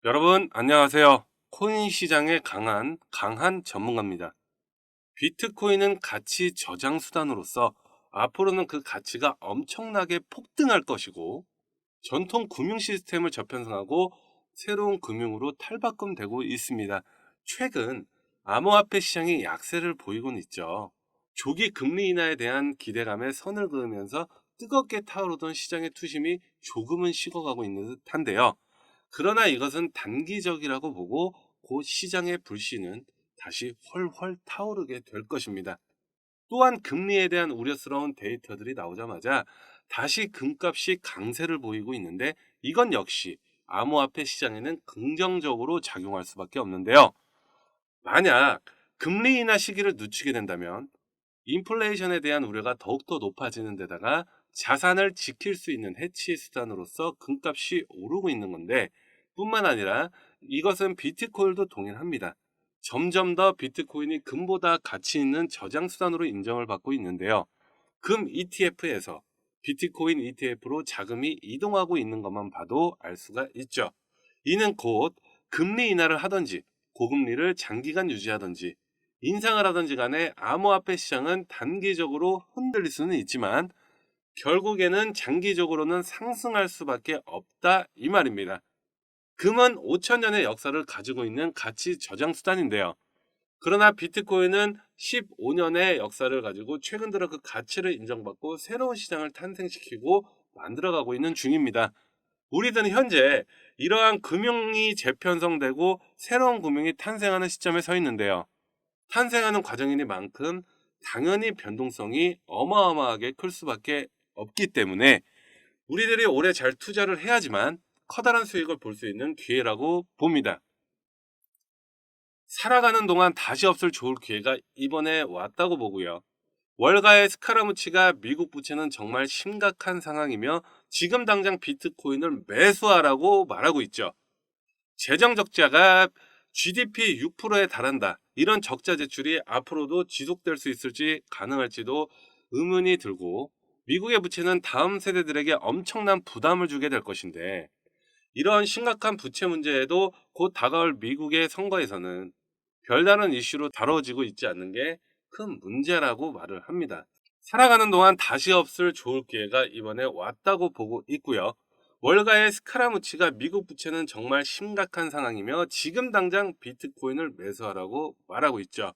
여러분, 안녕하세요. 코인 시장에 강한 전문가입니다. 비트코인은 가치 저장 수단으로서 앞으로는 그 가치가 엄청나게 폭등할 것이고, 전통 금융 시스템을 저편성하고 새로운 금융으로 탈바꿈되고 있습니다. 최근 암호화폐 시장이 약세를 보이곤 있죠. 조기 금리 인하에 대한 기대감에 선을 그으면서 뜨겁게 타오르던 시장의 투심이 조금은 식어가고 있는 듯한데요. 그러나 이것은 단기적이라고 보고 곧 시장의 불씨는 다시 훨훨 타오르게 될 것입니다. 또한 금리에 대한 우려스러운 데이터들이 나오자마자 다시 금값이 강세를 보이고 있는데, 이건 역시 암호화폐 시장에는 긍정적으로 작용할 수밖에 없는데요. 만약 금리 인하 시기를 늦추게 된다면 인플레이션에 대한 우려가 더욱더 높아지는 데다가 자산을 지킬 수 있는 해치 수단으로서 금값이 오르고 있는 건데, 뿐만 아니라 이것은 비트코인도 동일합니다. 점점 더 비트코인이 금보다 가치 있는 저장 수단으로 인정을 받고 있는데요. 금 ETF에서 비트코인 ETF로 자금이 이동하고 있는 것만 봐도 알 수가 있죠. 이는 곧 금리 인하를 하든지 고금리를 장기간 유지하든지 인상을 하든지 간에 암호화폐 시장은 단기적으로 흔들릴 수는 있지만 결국에는 장기적으로는 상승할 수밖에 없다, 이 말입니다. 금은 5천년의 역사를 가지고 있는 가치 저장 수단인데요. 그러나 비트코인은 15년의 역사를 가지고 최근 들어 그 가치를 인정받고 새로운 시장을 탄생시키고 만들어가고 있는 중입니다. 우리들은 현재 이러한 금융이 재편성되고 새로운 금융이 탄생하는 시점에 서 있는데요. 탄생하는 과정이니만큼 당연히 변동성이 어마어마하게 클 수밖에 없기 때문에 우리들이 오래 잘 투자를 해야지만 커다란 수익을 볼 수 있는 기회라고 봅니다. 살아가는 동안 다시 없을 좋을 기회가 이번에 왔다고 보고요. 월가의 스카라무치가 미국 부채는 정말 심각한 상황이며 지금 당장 비트코인을 매수하라고 말하고 있죠. 재정 적자가 GDP 6%에 달한다. 이런 적자 제출이 앞으로도 지속될 수 있을지 가능할지도 의문이 들고, 미국의 부채는 다음 세대들에게 엄청난 부담을 주게 될 것인데, 이런 심각한 부채 문제에도 곧 다가올 미국의 선거에서는 별다른 이슈로 다뤄지고 있지 않는 게 큰 문제라고 말을 합니다. 살아가는 동안 다시 없을 좋을 기회가 이번에 왔다고 보고 있고요. 월가의 스카라무치가 미국 부채는 정말 심각한 상황이며 지금 당장 비트코인을 매수하라고 말하고 있죠.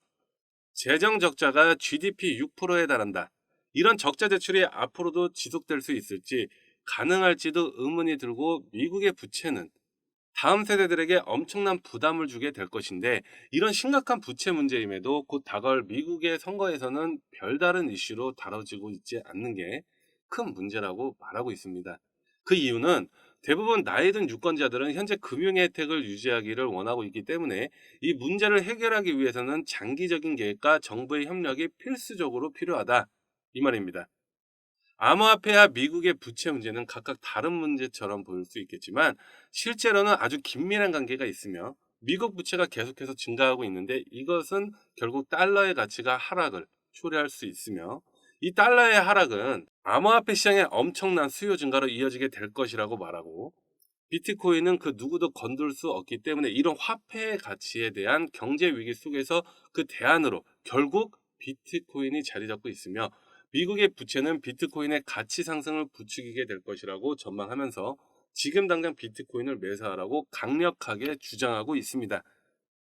재정 적자가 GDP 6%에 달한다. 이런 적자 대출이 앞으로도 지속될 수 있을지 가능할지도 의문이 들고, 미국의 부채는 다음 세대들에게 엄청난 부담을 주게 될 것인데, 이런 심각한 부채 문제임에도 곧 다가올 미국의 선거에서는 별다른 이슈로 다뤄지고 있지 않는 게 큰 문제라고 말하고 있습니다. 그 이유는 대부분 나이 든 유권자들은 현재 금융 혜택을 유지하기를 원하고 있기 때문에 이 문제를 해결하기 위해서는 장기적인 계획과 정부의 협력이 필수적으로 필요하다, 이 말입니다. 암호화폐와 미국의 부채 문제는 각각 다른 문제처럼 보일 수 있겠지만 실제로는 아주 긴밀한 관계가 있으며, 미국 부채가 계속해서 증가하고 있는데 이것은 결국 달러의 가치가 하락을 초래할 수 있으며, 이 달러의 하락은 암호화폐 시장의 엄청난 수요 증가로 이어지게 될 것이라고 말하고, 비트코인은 그 누구도 건들 수 없기 때문에 이런 화폐의 가치에 대한 경제 위기 속에서 그 대안으로 결국 비트코인이 자리 잡고 있으며, 미국의 부채는 비트코인의 가치 상승을 부추기게 될 것이라고 전망하면서 지금 당장 비트코인을 매수하라고 강력하게 주장하고 있습니다.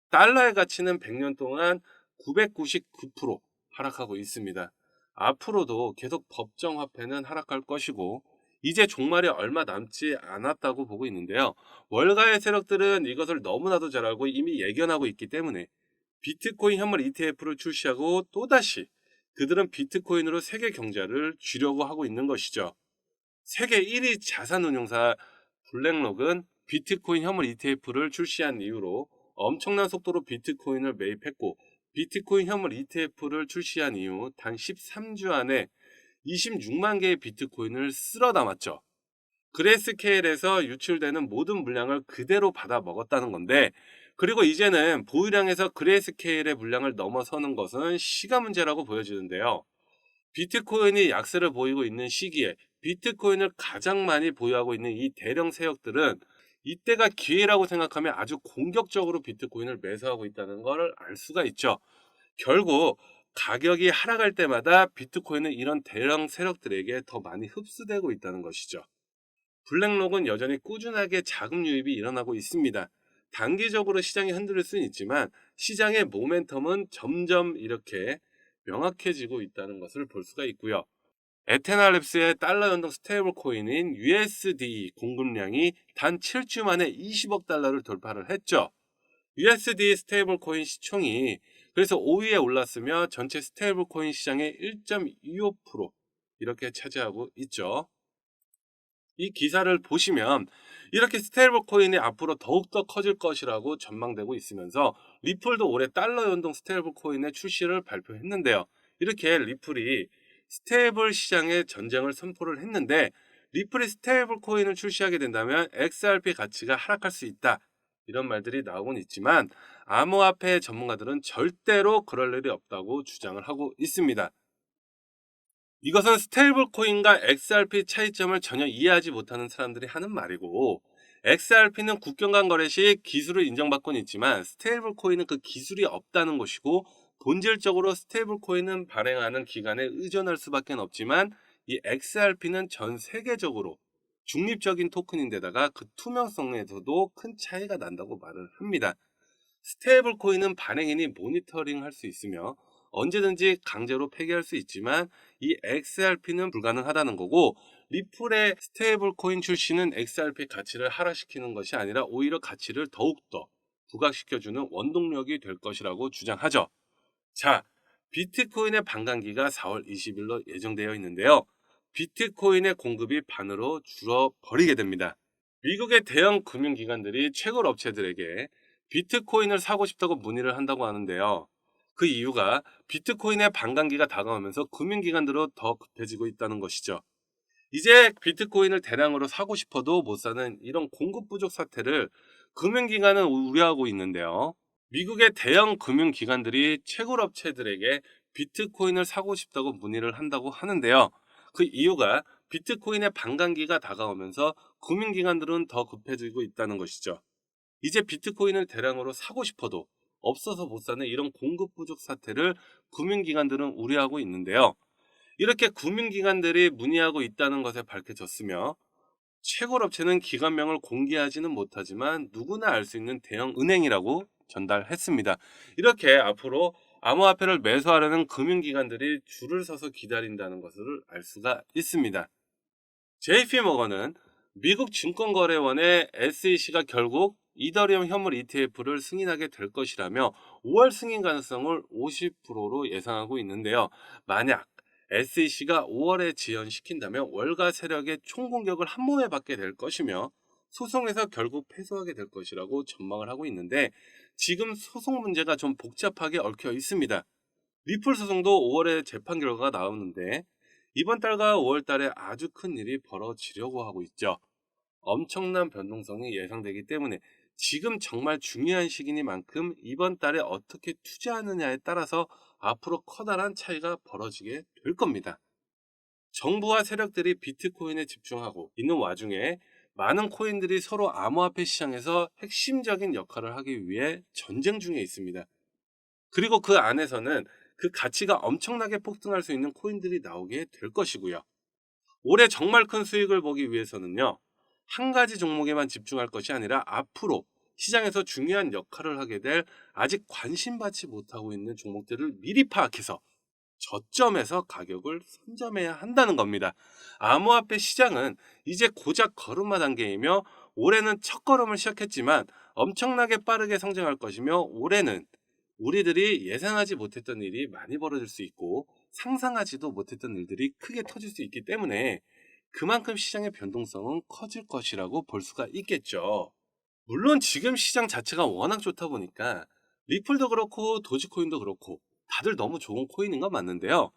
달러의 가치는 100년 동안 999% 하락하고 있습니다. 앞으로도 계속 법정 화폐는 하락할 것이고, 이제 종말이 얼마 남지 않았다고 보고 있는데요. 월가의 세력들은 이것을 너무나도 잘 알고 이미 예견하고 있기 때문에 비트코인 현물 ETF를 출시하고 또다시 그들은 비트코인으로 세계 경제를 쥐려고 하고 있는 것이죠. 세계 1위 자산운용사 블랙록은 비트코인 현물 ETF를 출시한 이후로 엄청난 속도로 비트코인을 매입했고, 비트코인 현물 ETF를 출시한 이후 단 13주 안에 26만 개의 비트코인을 쓸어 담았죠. 그레이스케일에서 유출되는 모든 물량을 그대로 받아 먹었다는 건데, 그리고 이제는 보유량에서 그레이스케일의 물량을 넘어서는 것은 시간 문제라고 보여지는데요. 비트코인이 약세를 보이고 있는 시기에 비트코인을 가장 많이 보유하고 있는 이 대령 세력들은 이때가 기회라고 생각하면 아주 공격적으로 비트코인을 매수하고 있다는 걸 알 수가 있죠. 결국 가격이 하락할 때마다 비트코인은 이런 대형 세력들에게 더 많이 흡수되고 있다는 것이죠. 블랙록은 여전히 꾸준하게 자금 유입이 일어나고 있습니다. 단기적으로 시장이 흔들릴 수는 있지만 시장의 모멘텀은 점점 이렇게 명확해지고 있다는 것을 볼 수가 있고요. 에테나랩스의 달러 연동 스테이블 코인인 USD 공급량이 단 7주 만에 20억 달러를 돌파를 했죠. USD 스테이블 코인 시총이 그래서 5위에 올랐으며 전체 스테이블 코인 시장의 1.25% 이렇게 차지하고 있죠. 이 기사를 보시면 이렇게 스테이블 코인이 앞으로 더욱더 커질 것이라고 전망되고 있으면서 리플도 올해 달러 연동 스테이블 코인의 출시를 발표했는데요. 이렇게 리플이 스테이블 시장의 전쟁을 선포를 했는데 리플이 스테이블 코인을 출시하게 된다면 XRP 가치가 하락할 수 있다. 이런 말들이 나오곤 있지만 암호화폐 전문가들은 절대로 그럴 일이 없다고 주장을 하고 있습니다. 이것은 스테이블 코인과 XRP 차이점을 전혀 이해하지 못하는 사람들이 하는 말이고, XRP는 국경 간 거래 시 기술을 인정받고는 있지만 스테이블 코인은 그 기술이 없다는 것이고, 본질적으로 스테이블 코인은 발행하는 기간에 의존할 수밖에 없지만 이 XRP는 전 세계적으로 중립적인 토큰인데다가 그 투명성에서도 큰 차이가 난다고 말을 합니다. 스테이블 코인은 발행인이 모니터링 할 수 있으며 언제든지 강제로 폐기할 수 있지만 이 XRP는 불가능하다는 거고, 리플의 스테이블 코인 출시는 XRP 가치를 하락시키는 것이 아니라 오히려 가치를 더욱더 부각시켜주는 원동력이 될 것이라고 주장하죠. 자, 비트코인의 반감기가 4월 20일로 예정되어 있는데요. 비트코인의 공급이 반으로 줄어버리게 됩니다. 미국의 대형 금융기관들이 채굴 업체들에게 비트코인을 사고 싶다고 문의를 한다고 하는데요. 그 이유가 비트코인의 반감기가 다가오면서 금융기관들로 더 급해지고 있다는 것이죠. 이제 비트코인을 대량으로 사고 싶어도 못 사는 이런 공급 부족 사태를 금융기관은 우려하고 있는데요. 미국의 대형 금융기관들이 채굴업체들에게 비트코인을 사고 싶다고 문의를 한다고 하는데요. 그 이유가 비트코인의 반감기가 다가오면서 금융기관들은 더 급해지고 있다는 것이죠. 이제 비트코인을 대량으로 사고 싶어도 없어서 못 사는 이런 공급 부족 사태를 금융기관들은 우려하고 있는데요. 이렇게 금융기관들이 문의하고 있다는 것에 밝혀졌으며 채굴업체는 기관명을 공개하지는 못하지만 누구나 알 수 있는 대형 은행이라고 전달했습니다. 이렇게 앞으로 암호화폐를 매수하려는 금융기관들이 줄을 서서 기다린다는 것을 알 수가 있습니다. JP모건은 미국 증권거래원의 SEC가 결국 이더리움 현물 ETF를 승인하게 될 것이라며 5월 승인 가능성을 50%로 예상하고 있는데요. 만약 SEC가 5월에 지연시킨다면 월가 세력의 총공격을 한 몸에 받게 될 것이며 소송에서 결국 패소하게 될 것이라고 전망을 하고 있는데, 지금 소송 문제가 좀 복잡하게 얽혀 있습니다. 리플 소송도 5월에 재판 결과가 나오는데 이번 달과 5월 달에 아주 큰 일이 벌어지려고 하고 있죠. 엄청난 변동성이 예상되기 때문에 지금 정말 중요한 시기니만큼 이번 달에 어떻게 투자하느냐에 따라서 앞으로 커다란 차이가 벌어지게 될 겁니다. 정부와 세력들이 비트코인에 집중하고 있는 와중에 많은 코인들이 서로 암호화폐 시장에서 핵심적인 역할을 하기 위해 전쟁 중에 있습니다. 그리고 그 안에서는 그 가치가 엄청나게 폭등할 수 있는 코인들이 나오게 될 것이고요. 올해 정말 큰 수익을 보기 위해서는요, 한 가지 종목에만 집중할 것이 아니라 앞으로 시장에서 중요한 역할을 하게 될 아직 관심받지 못하고 있는 종목들을 미리 파악해서 저점에서 가격을 선점해야 한다는 겁니다. 암호화폐 시장은 이제 고작 걸음마 단계이며 올해는 첫 걸음을 시작했지만 엄청나게 빠르게 성장할 것이며, 올해는 우리들이 예상하지 못했던 일이 많이 벌어질 수 있고 상상하지도 못했던 일들이 크게 터질 수 있기 때문에 그만큼 시장의 변동성은 커질 것이라고 볼 수가 있겠죠. 물론 지금 시장 자체가 워낙 좋다 보니까 리플도 그렇고 도지코인도 그렇고 다들 너무 좋은 코인인 건 맞는데요.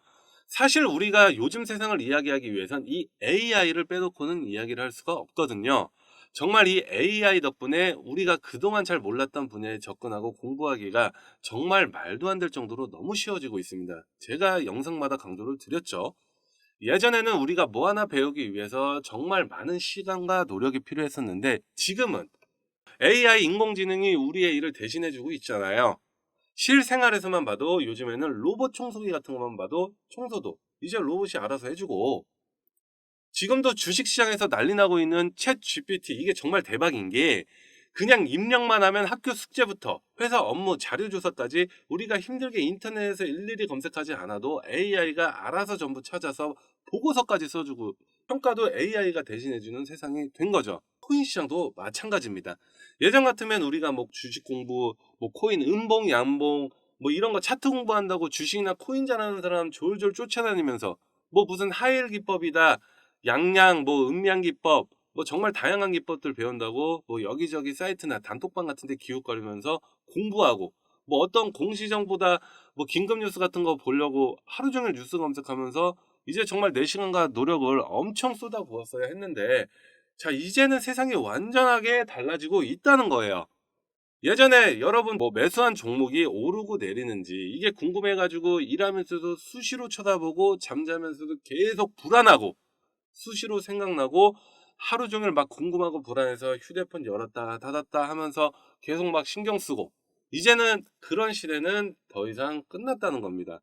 사실 우리가 요즘 세상을 이야기하기 위해선 이 AI를 빼놓고는 이야기를 할 수가 없거든요. 정말 이 AI 덕분에 우리가 그동안 잘 몰랐던 분야에 접근하고 공부하기가 정말 말도 안 될 정도로 너무 쉬워지고 있습니다. 제가 영상마다 강조를 드렸죠. 예전에는 우리가 뭐 하나 배우기 위해서 정말 많은 시간과 노력이 필요했었는데 지금은 AI 인공지능이 우리의 일을 대신해주고 있잖아요. 실생활에서만 봐도 요즘에는 로봇 청소기 같은 것만 봐도 청소도 이제 로봇이 알아서 해주고, 지금도 주식시장에서 난리 나고 있는 챗 GPT, 이게 정말 대박인 게 그냥 입력만 하면 학교 숙제부터 회사 업무 자료 조사까지 우리가 힘들게 인터넷에서 일일이 검색하지 않아도 AI가 알아서 전부 찾아서 보고서까지 써주고 평가도 AI가 대신해주는 세상이 된 거죠. 코인 시장도 마찬가지입니다. 예전 같으면 우리가 뭐 주식 공부, 뭐 코인 음봉, 양봉, 뭐 이런 거 차트 공부한다고 주식이나 코인 잘하는 사람 졸졸 쫓아다니면서 뭐 무슨 하일 기법이다, 양양, 뭐 음양 기법, 뭐 정말 다양한 기법들 배운다고 뭐 여기저기 사이트나 단톡방 같은 데 기웃거리면서 공부하고, 뭐 어떤 공시정보다 뭐 긴급 뉴스 같은 거 보려고 하루 종일 뉴스 검색하면서 이제 정말 내 시간과 노력을 엄청 쏟아부었어야 했는데, 자, 이제는 세상이 완전하게 달라지고 있다는 거예요. 예전에 여러분 뭐 매수한 종목이 오르고 내리는지 이게 궁금해가지고 일하면서도 수시로 쳐다보고 잠자면서도 계속 불안하고 수시로 생각나고 하루 종일 막 궁금하고 불안해서 휴대폰 열었다 닫았다 하면서 계속 막 신경 쓰고, 이제는 그런 시대는 더 이상 끝났다는 겁니다.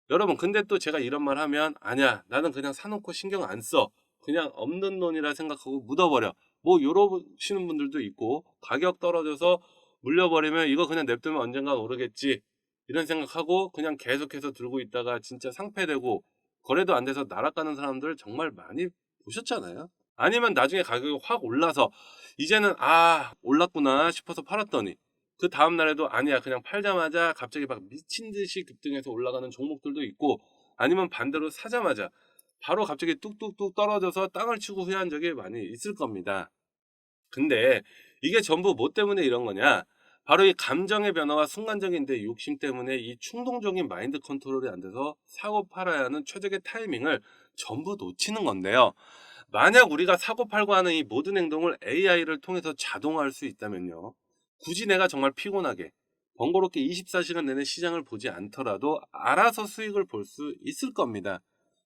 여러분, 근데 또 제가 이런 말 하면 아니야, 나는 그냥 사놓고 신경 안 써, 그냥 없는 돈이라 생각하고 묻어버려, 뭐 이러시는 분들도 있고, 가격 떨어져서 물려버리면 이거 그냥 냅두면 언젠가 오르겠지 이런 생각하고 그냥 계속해서 들고 있다가 진짜 상폐되고 거래도 안 돼서 날아가는 사람들 정말 많이 보셨잖아요. 아니면 나중에 가격이 확 올라서 이제는 아 올랐구나 싶어서 팔았더니 그 다음날에도 아니야 그냥 팔자마자 갑자기 막 미친 듯이 급등해서 올라가는 종목들도 있고, 아니면 반대로 사자마자 바로 갑자기 뚝뚝뚝 떨어져서 땅을 치고 후회한 적이 많이 있을 겁니다. 근데 이게 전부 뭐 때문에 이런 거냐? 바로 이 감정의 변화와 순간적인 내 욕심 때문에 이 충동적인 마인드 컨트롤이 안 돼서 사고 팔아야 하는 최적의 타이밍을 전부 놓치는 건데요. 만약 우리가 사고 팔고 하는 이 모든 행동을 AI를 통해서 자동화할 수 있다면요, 굳이 내가 정말 피곤하게 번거롭게 24시간 내내 시장을 보지 않더라도 알아서 수익을 볼 수 있을 겁니다.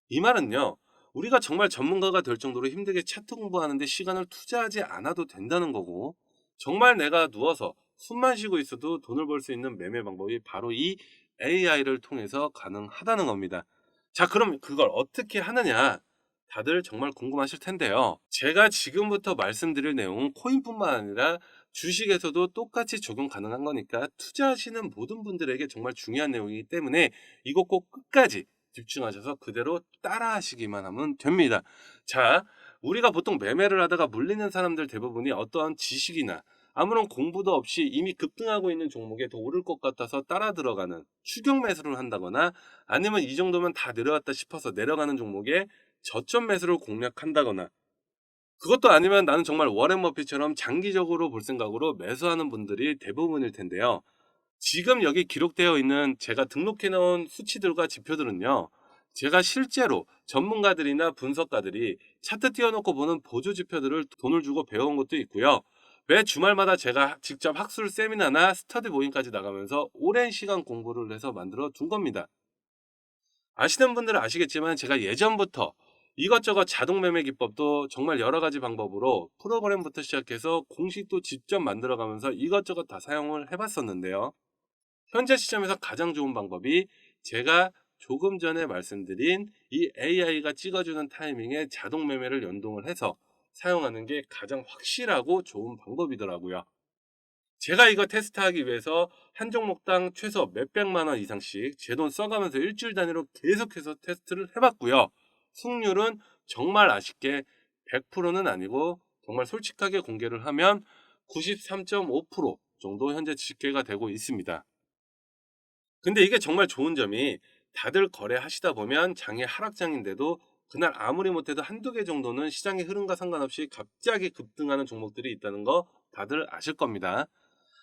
이 말은요, 우리가 정말 전문가가 될 정도로 힘들게 차트 공부하는데 시간을 투자하지 않아도 된다는 거고, 정말 내가 누워서 숨만 쉬고 있어도 돈을 벌 수 있는 매매 방법이 바로 이 AI를 통해서 가능하다는 겁니다. 자, 그럼 그걸 어떻게 하느냐? 다들 정말 궁금하실 텐데요. 제가 지금부터 말씀드릴 내용은 코인뿐만 아니라 주식에서도 똑같이 적용 가능한 거니까 투자하시는 모든 분들에게 정말 중요한 내용이기 때문에 이거 꼭 끝까지 집중하셔서 그대로 따라 하시기만 하면 됩니다. 자, 우리가 보통 매매를 하다가 물리는 사람들 대부분이 어떠한 지식이나 아무런 공부도 없이 이미 급등하고 있는 종목에 더 오를 것 같아서 따라 들어가는 추격 매수를 한다거나, 아니면 이 정도면 다 내려왔다 싶어서 내려가는 종목에 저점 매수를 공략한다거나, 그것도 아니면 나는 정말 워렌 버핏처럼 장기적으로 볼 생각으로 매수하는 분들이 대부분일 텐데요. 지금 여기 기록되어 있는 제가 등록해 놓은 수치들과 지표들은요, 제가 실제로 전문가들이나 분석가들이 차트 띄워놓고 보는 보조 지표들을 돈을 주고 배운 것도 있고요. 매 주말마다 제가 직접 학술 세미나나 스터디 모임까지 나가면서 오랜 시간 공부를 해서 만들어 둔 겁니다. 아시는 분들은 아시겠지만 제가 예전부터 이것저것 자동 매매 기법도 정말 여러 가지 방법으로 프로그램부터 시작해서 공식도 직접 만들어가면서 이것저것 다 사용을 해봤었는데요. 현재 시점에서 가장 좋은 방법이 제가 조금 전에 말씀드린 이 AI가 찍어주는 타이밍에 자동 매매를 연동을 해서 사용하는 게 가장 확실하고 좋은 방법이더라고요. 제가 이거 테스트하기 위해서 한 종목당 최소 몇백만 원 이상씩 제 돈 써가면서 일주일 단위로 계속해서 테스트를 해봤고요. 승률은 정말 아쉽게 100%는 아니고 정말 솔직하게 공개를 하면 93.5% 정도 현재 집계가 되고 있습니다. 근데 이게 정말 좋은 점이 다들 거래하시다 보면 장이 하락장인데도 그날 아무리 못해도 한두 개 정도는 시장의 흐름과 상관없이 갑자기 급등하는 종목들이 있다는 거 다들 아실 겁니다.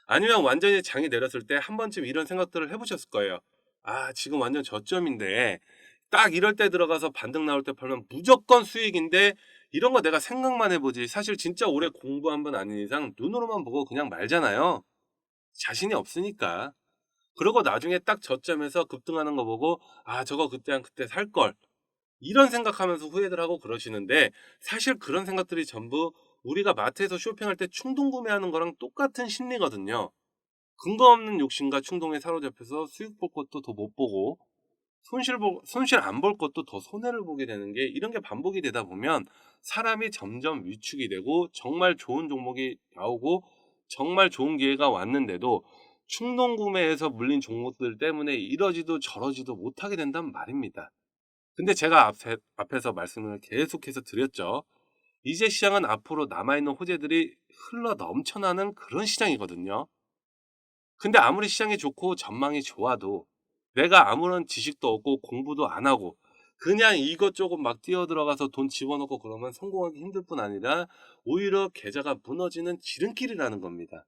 아니면 완전히 장이 내렸을 때 한 번쯤 이런 생각들을 해보셨을 거예요. 아, 지금 완전 저점인데 딱 이럴 때 들어가서 반등 나올 때 팔면 무조건 수익인데 이런 거 내가 생각만 해보지 사실 진짜 오래 공부 한 번 아닌 이상 눈으로만 보고 그냥 말잖아요. 자신이 없으니까. 그러고 나중에 딱 저점에서 급등하는 거 보고 아 저거 그때 살걸 이런 생각하면서 후회들 하고 그러시는데, 사실 그런 생각들이 전부 우리가 마트에서 쇼핑할 때 충동 구매하는 거랑 똑같은 심리거든요. 근거 없는 욕심과 충동에 사로잡혀서 수익 볼 것도 더 못 보고 손실 안 볼 것도 더 손해를 보게 되는 게, 이런 게 반복이 되다 보면 사람이 점점 위축이 되고 정말 좋은 종목이 나오고 정말 좋은 기회가 왔는데도 충동 구매에서 물린 종목들 때문에 이러지도 저러지도 못하게 된단 말입니다. 근데 제가 앞에서 말씀을 계속해서 드렸죠. 이제 시장은 앞으로 남아있는 호재들이 흘러 넘쳐나는 그런 시장이거든요. 근데 아무리 시장이 좋고 전망이 좋아도 내가 아무런 지식도 없고 공부도 안 하고 그냥 이것저것 막 뛰어들어가서 돈 집어넣고 그러면 성공하기 힘들 뿐 아니라 오히려 계좌가 무너지는 지름길이라는 겁니다.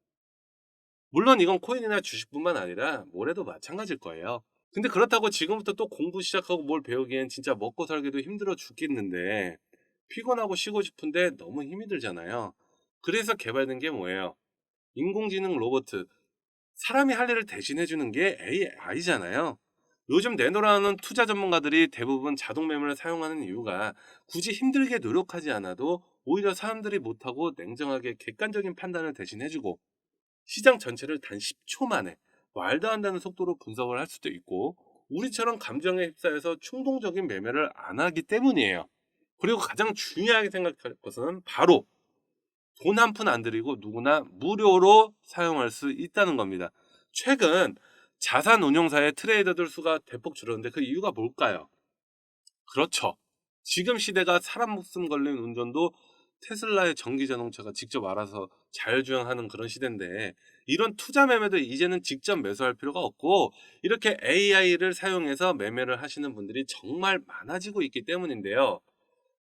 물론 이건 코인이나 주식뿐만 아니라 뭐래도 마찬가지일 거예요. 근데 그렇다고 지금부터 또 공부 시작하고 뭘 배우기엔 진짜 먹고 살기도 힘들어 죽겠는데, 피곤하고 쉬고 싶은데 너무 힘이 들잖아요. 그래서 개발된 게 뭐예요? 인공지능 로봇, 사람이 할 일을 대신해 주는 게 AI잖아요. 요즘 내노라는 투자 전문가들이 대부분 자동 매매를 사용하는 이유가 굳이 힘들게 노력하지 않아도 오히려 사람들이 못하고 냉정하게 객관적인 판단을 대신해 주고 시장 전체를 단 10초 만에 말도 안 되는 속도로 분석을 할 수도 있고, 우리처럼 감정에 휩싸여서 충동적인 매매를 안 하기 때문이에요. 그리고 가장 중요하게 생각할 것은 바로 돈 한 푼 안 들이고 누구나 무료로 사용할 수 있다는 겁니다. 최근 자산 운용사의 트레이더들 수가 대폭 줄었는데 그 이유가 뭘까요? 그렇죠. 지금 시대가 사람 목숨 걸린 운전도 테슬라의 전기 자동차가 직접 알아서 자율주행하는 그런 시대인데, 이런 투자 매매도 이제는 직접 매수할 필요가 없고 이렇게 AI를 사용해서 매매를 하시는 분들이 정말 많아지고 있기 때문인데요.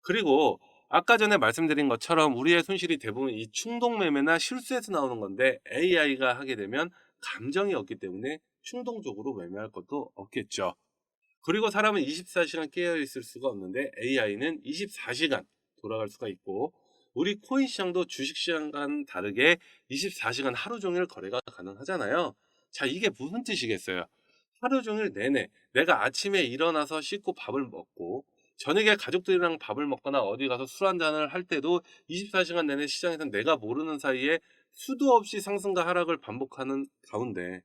그리고 아까 전에 말씀드린 것처럼 우리의 손실이 대부분 이 충동 매매나 실수에서 나오는 건데, AI가 하게 되면 감정이 없기 때문에 충동적으로 매매할 것도 없겠죠. 그리고 사람은 24시간 깨어 있을 수가 없는데 AI는 24시간 돌아갈 수가 있고, 우리 코인 시장도 주식 시장과는 다르게 24시간 하루 종일 거래가 가능하잖아요. 자, 이게 무슨 뜻이겠어요? 하루 종일 내내 내가 아침에 일어나서 씻고 밥을 먹고 저녁에 가족들이랑 밥을 먹거나 어디 가서 술 한잔을 할 때도 24시간 내내 시장에서 내가 모르는 사이에 수도 없이 상승과 하락을 반복하는 가운데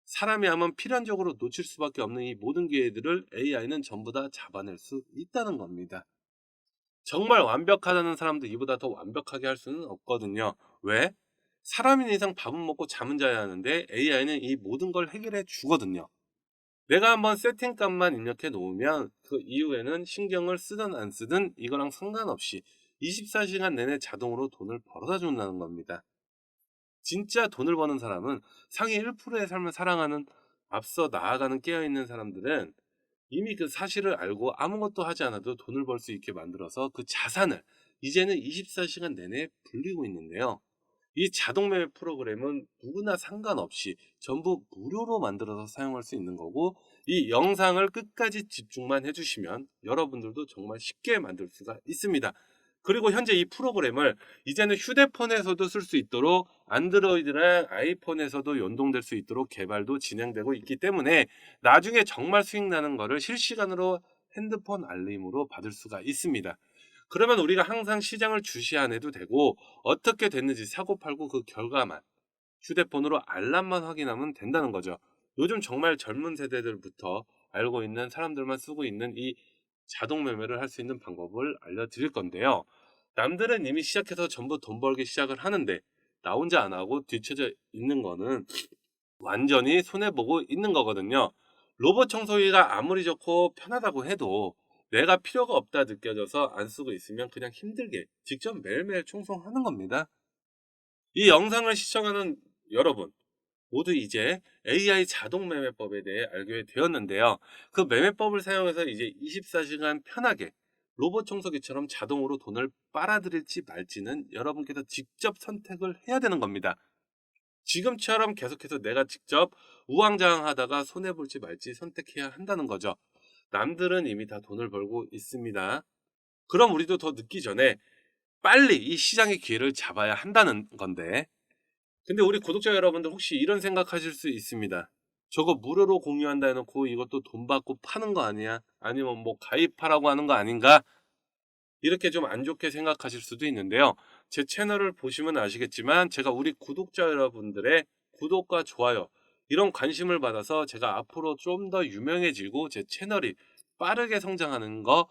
사람이 하면 필연적으로 놓칠 수밖에 없는 이 모든 기회들을 AI는 전부 다 잡아낼 수 있다는 겁니다. 정말 완벽하다는 사람도 이보다 더 완벽하게 할 수는 없거든요. 왜? 사람인 이상 밥은 먹고 잠은 자야 하는데 AI는 이 모든 걸 해결해 주거든요. 내가 한번 세팅값만 입력해 놓으면 그 이후에는 신경을 쓰든 안 쓰든 이거랑 상관없이 24시간 내내 자동으로 돈을 벌어다 준다는 겁니다. 진짜 돈을 버는 사람은 상위 1%의 삶을 살아가는, 앞서 나아가는 깨어있는 사람들은 이미 그 사실을 알고 아무것도 하지 않아도 돈을 벌 수 있게 만들어서 그 자산을 이제는 24시간 내내 불리고 있는데요. 이 자동 매매 프로그램은 누구나 상관없이 전부 무료로 만들어서 사용할 수 있는 거고, 이 영상을 끝까지 집중만 해주시면 여러분들도 정말 쉽게 만들 수가 있습니다. 그리고 현재 이 프로그램을 이제는 휴대폰에서도 쓸 수 있도록 안드로이드랑 아이폰에서도 연동될 수 있도록 개발도 진행되고 있기 때문에 나중에 정말 수익 나는 거를 실시간으로 핸드폰 알림으로 받을 수가 있습니다. 그러면 우리가 항상 시장을 주시 안 해도 되고 어떻게 됐는지 사고팔고 그 결과만 휴대폰으로 알람만 확인하면 된다는 거죠. 요즘 정말 젊은 세대들부터 알고 있는 사람들만 쓰고 있는 이 자동 매매를 할 수 있는 방법을 알려드릴 건데요. 남들은 이미 시작해서 전부 돈 벌기 시작을 하는데 나 혼자 안 하고 뒤쳐져 있는 거는 완전히 손해보고 있는 거거든요. 로봇 청소기가 아무리 좋고 편하다고 해도 내가 필요가 없다 느껴져서 안 쓰고 있으면 그냥 힘들게 직접 매일매일 청소하는 겁니다. 이 영상을 시청하는 여러분 모두 이제 AI 자동 매매법에 대해 알게 되었는데요. 그 매매법을 사용해서 이제 24시간 편하게 로봇 청소기처럼 자동으로 돈을 빨아들일지 말지는 여러분께서 직접 선택을 해야 되는 겁니다. 지금처럼 계속해서 내가 직접 우왕좌왕하다가 손해볼지 말지 선택해야 한다는 거죠. 남들은 이미 다 돈을 벌고 있습니다. 그럼 우리도 더 늦기 전에 빨리 이 시장의 기회를 잡아야 한다는 건데, 근데 우리 구독자 여러분들 혹시 이런 생각하실 수 있습니다. 저거 무료로 공유한다 해놓고 이것도 돈 받고 파는 거 아니야? 아니면 뭐 가입하라고 하는 거 아닌가? 이렇게 좀 안 좋게 생각하실 수도 있는데요. 제 채널을 보시면 아시겠지만 제가 우리 구독자 여러분들의 구독과 좋아요 이런 관심을 받아서 제가 앞으로 좀 더 유명해지고 제 채널이 빠르게 성장하는 거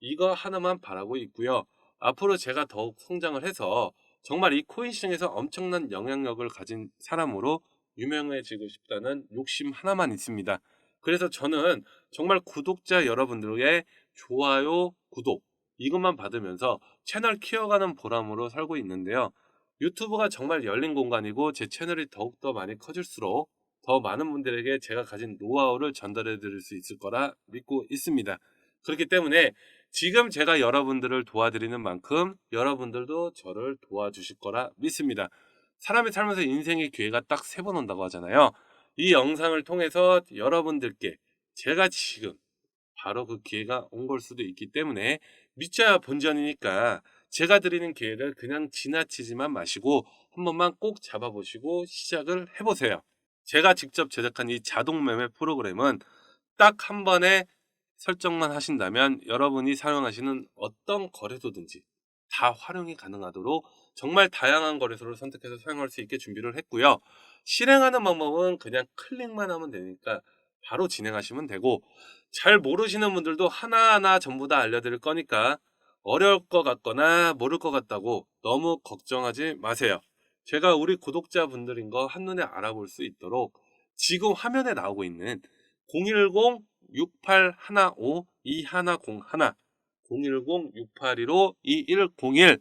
이거 하나만 바라고 있고요. 앞으로 제가 더욱 성장을 해서 정말 이 코인 시장에서 엄청난 영향력을 가진 사람으로 유명해지고 싶다는 욕심 하나만 있습니다. 그래서 저는 정말 구독자 여러분들의 좋아요, 구독 이것만 받으면서 채널 키워가는 보람으로 살고 있는데요. 유튜브가 정말 열린 공간이고 제 채널이 더욱더 많이 커질수록 더 많은 분들에게 제가 가진 노하우를 전달해 드릴 수 있을 거라 믿고 있습니다. 그렇기 때문에 지금 제가 여러분들을 도와드리는 만큼 여러분들도 저를 도와주실 거라 믿습니다. 사람이 살면서 인생의 기회가 딱 3번 온다고 하잖아요. 이 영상을 통해서 여러분들께 제가 지금 바로 그 기회가 온 걸 수도 있기 때문에 믿자야 본전이니까 제가 드리는 기회를 그냥 지나치지만 마시고 한 번만 꼭 잡아보시고 시작을 해보세요. 제가 직접 제작한 이 자동 매매 프로그램은 딱 한 번에 설정만 하신다면 여러분이 사용하시는 어떤 거래소든지 다 활용이 가능하도록 정말 다양한 거래소를 선택해서 사용할 수 있게 준비를 했고요. 실행하는 방법은 그냥 클릭만 하면 되니까 바로 진행하시면 되고, 잘 모르시는 분들도 하나하나 전부 다 알려드릴 거니까 어려울 것 같거나 모를 것 같다고 너무 걱정하지 마세요. 제가 우리 구독자분들인 거 한눈에 알아볼 수 있도록 지금 화면에 나오고 있는 010-6815-2101 010-6815-2101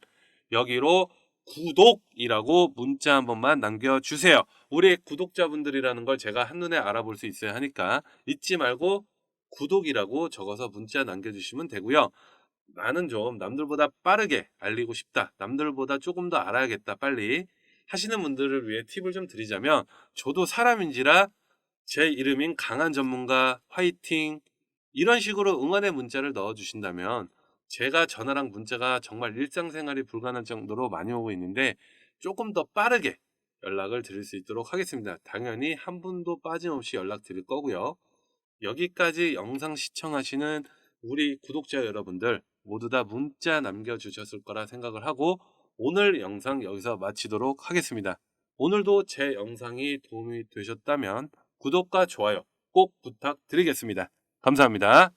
여기로 구독이라고 문자 한 번만 남겨주세요. 우리 구독자분들이라는 걸 제가 한눈에 알아볼 수 있어야 하니까 잊지 말고 구독이라고 적어서 문자 남겨주시면 되고요. 나는 좀 남들보다 빠르게 알리고 싶다, 남들보다 조금 더 알아야겠다 빨리 하시는 분들을 위해 팁을 좀 드리자면, 저도 사람인지라 제 이름인 강한 전문가 화이팅 이런 식으로 응원의 문자를 넣어주신다면 제가 전화랑 문자가 정말 일상생활이 불가능할 정도로 많이 오고 있는데 조금 더 빠르게 연락을 드릴 수 있도록 하겠습니다. 당연히 한 분도 빠짐없이 연락 드릴 거고요. 여기까지 영상 시청하시는 우리 구독자 여러분들 모두 다 문자 남겨주셨을 거라 생각을 하고 오늘 영상 여기서 마치도록 하겠습니다. 오늘도 제 영상이 도움이 되셨다면 구독과 좋아요 꼭 부탁드리겠습니다. 감사합니다.